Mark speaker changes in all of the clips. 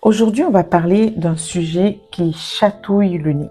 Speaker 1: Aujourd'hui, on va parler d'un sujet qui chatouille le nez,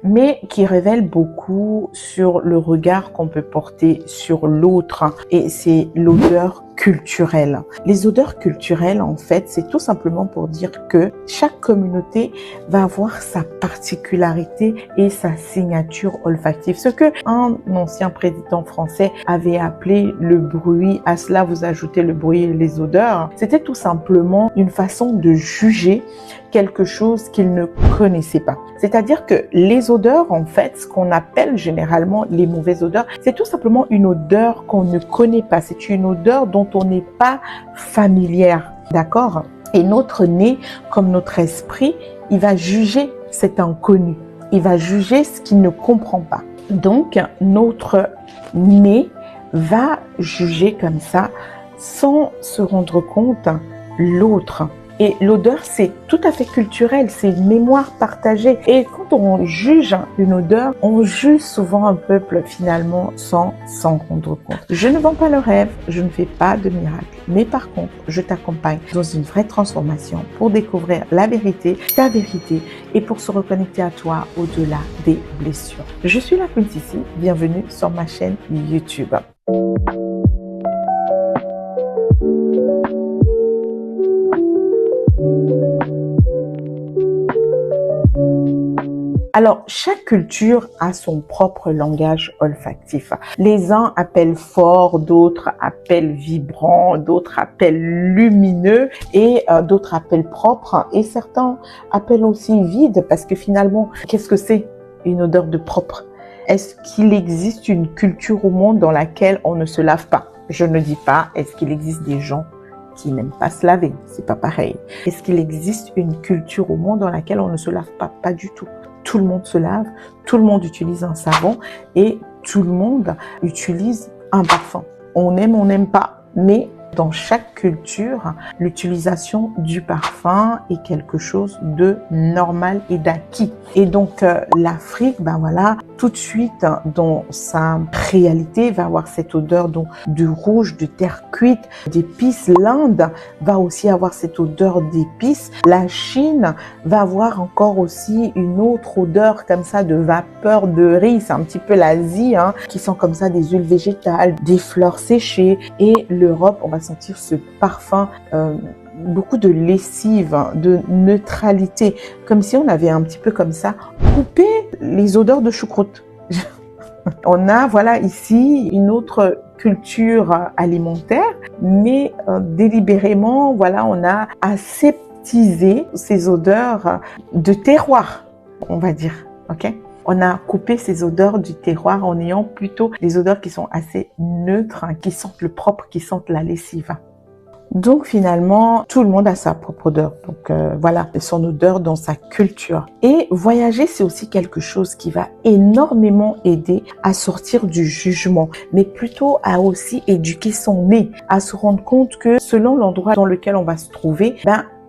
Speaker 1: mais qui révèle beaucoup sur le regard qu'on peut porter sur l'autre, et c'est l'odeur culturelle. Les odeurs culturelles, en fait, c'est tout simplement pour dire que chaque communauté va avoir sa particularité et sa signature olfactive. Ce que un ancien président français avait appelé le bruit, à cela vous ajoutez le bruit et les odeurs, c'était tout simplement une façon de juger quelque chose qu'il ne connaissait pas. C'est-à-dire que les odeurs, en fait, ce qu'on appelle généralement les mauvaises odeurs, c'est tout simplement une odeur qu'on ne connaît pas. C'est une odeur dont on n'est pas familière, d'accord? Et notre nez, comme notre esprit, il va juger cet inconnu. Il va juger ce qu'il ne comprend pas. Donc, notre nez va juger comme ça, sans se rendre compte, l'autre. Et l'odeur, c'est tout à fait culturel, c'est une mémoire partagée. Et quand on juge une odeur, on juge souvent un peuple finalement sans s'en rendre compte. Je ne vends pas le rêve, je ne fais pas de miracle. Mais par contre, je t'accompagne dans une vraie transformation pour découvrir la vérité, ta vérité, et pour se reconnecter à toi au-delà des blessures. Je suis la Queen Sissi, bienvenue sur ma chaîne YouTube. Alors, chaque culture a son propre langage olfactif. Les uns appellent fort, d'autres appellent vibrant, d'autres appellent lumineux et d'autres appellent propre. Et certains appellent aussi vide parce que finalement, qu'est-ce que c'est une odeur de propre? Est-ce qu'il existe une culture au monde dans laquelle on ne se lave pas? Je ne dis pas, est-ce qu'il existe des gens qui n'aiment pas se laver? C'est pas pareil. Est-ce qu'il existe une culture au monde dans laquelle on ne se lave pas? Pas du tout. Tout le monde se lave, tout le monde utilise un savon et tout le monde utilise un parfum. On aime, on n'aime pas, mais dans chaque culture, l'utilisation du parfum est quelque chose de normal et d'acquis. Et donc, l'Afrique, tout de suite, dans sa réalité, va avoir cette odeur de rouge, de terre cuite, d'épices. L'Inde va aussi avoir cette odeur d'épices. La Chine va avoir encore aussi une autre odeur comme ça de vapeur de riz. C'est un petit peu l'Asie, qui sent comme ça des huiles végétales, des fleurs séchées. Et l'Europe, on va sentir ce parfum, beaucoup de lessive, de neutralité, comme si on avait un petit peu comme ça coupé les odeurs de choucroute. On a ici une autre culture alimentaire, mais délibérément, on a aseptisé ces odeurs de terroir, on va dire, ok? On a coupé ces odeurs du terroir en ayant plutôt des odeurs qui sont assez neutres, qui sentent le propre, qui sentent la lessive. Donc finalement, tout le monde a sa propre odeur. Donc son odeur dans sa culture. Et voyager, c'est aussi quelque chose qui va énormément aider à sortir du jugement, mais plutôt à aussi éduquer son nez, à se rendre compte que selon l'endroit dans lequel on va se trouver,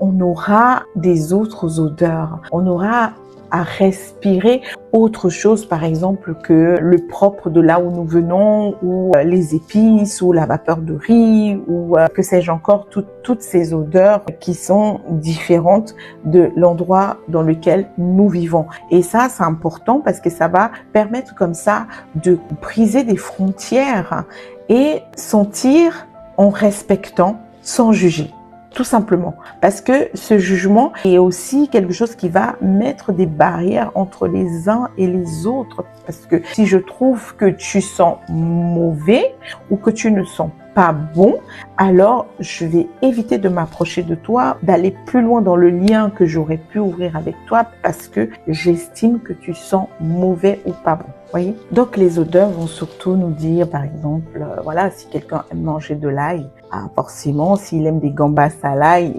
Speaker 1: on aura des autres odeurs. On aura à respirer autre chose, par exemple, que le propre de là où nous venons, ou les épices, ou la vapeur de riz, ou que sais-je encore, toutes ces odeurs qui sont différentes de l'endroit dans lequel nous vivons. Et ça, c'est important parce que ça va permettre comme ça de briser des frontières et sentir en respectant, sans juger. Tout simplement, parce que ce jugement est aussi quelque chose qui va mettre des barrières entre les uns et les autres. Parce que si je trouve que tu sens mauvais ou que tu ne sens pas bon, alors je vais éviter de m'approcher de toi, d'aller plus loin dans le lien que j'aurais pu ouvrir avec toi parce que j'estime que tu sens mauvais ou pas bon. Voyez? Donc les odeurs vont surtout nous dire, par exemple, si quelqu'un aime manger de l'ail, forcément, s'il aime des gambas à l'ail,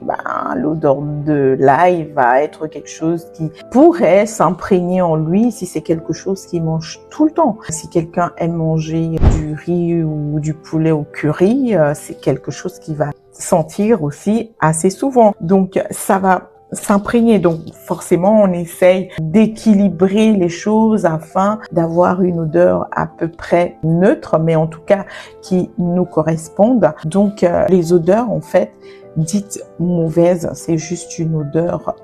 Speaker 1: l'odeur de l'ail va être quelque chose qui pourrait s'imprégner en lui si c'est quelque chose qu'il mange tout le temps. Si quelqu'un aime manger du riz ou du poulet au curry, c'est quelque chose qu'il va sentir aussi assez souvent. Donc ça va s'imprégner. Donc forcément, on essaye d'équilibrer les choses afin d'avoir une odeur à peu près neutre, mais en tout cas qui nous corresponde. Donc les odeurs, en fait, dite mauvaise, c'est juste une odeur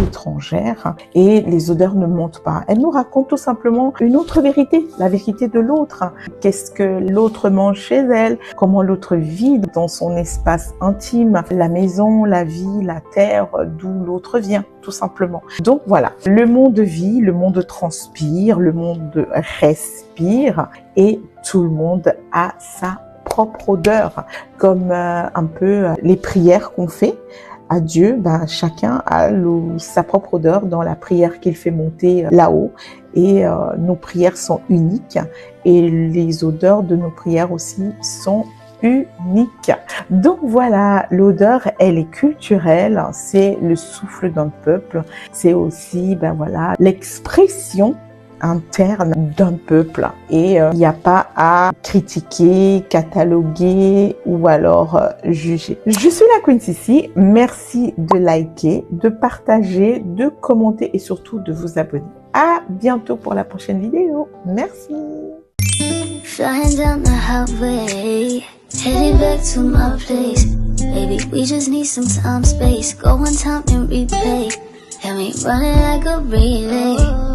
Speaker 1: étrangère et les odeurs ne mentent pas. Elles nous racontent tout simplement une autre vérité, la vérité de l'autre. Qu'est-ce que l'autre mange chez elle, comment l'autre vit dans son espace intime, la maison, la vie, la terre, d'où l'autre vient, tout simplement. Donc voilà, le monde vit, le monde transpire, le monde respire et tout le monde a sa propre odeur, comme un peu les prières qu'on fait à Dieu, chacun a sa propre odeur dans la prière qu'il fait monter là-haut et nos prières sont uniques et les odeurs de nos prières aussi sont uniques. Donc voilà, l'odeur, elle est culturelle, c'est le souffle d'un peuple, c'est aussi l'expression interne d'un peuple et il n'y a pas à critiquer, cataloguer ou alors juger. Je suis la Queen Sissi, merci de liker, de partager, de commenter et surtout de vous abonner. À bientôt pour la prochaine vidéo. Merci.
Speaker 2: Flying down the highway, heading back to my place. Baby, we just need some time, space. Go on time and replay. Let me run it like a relay.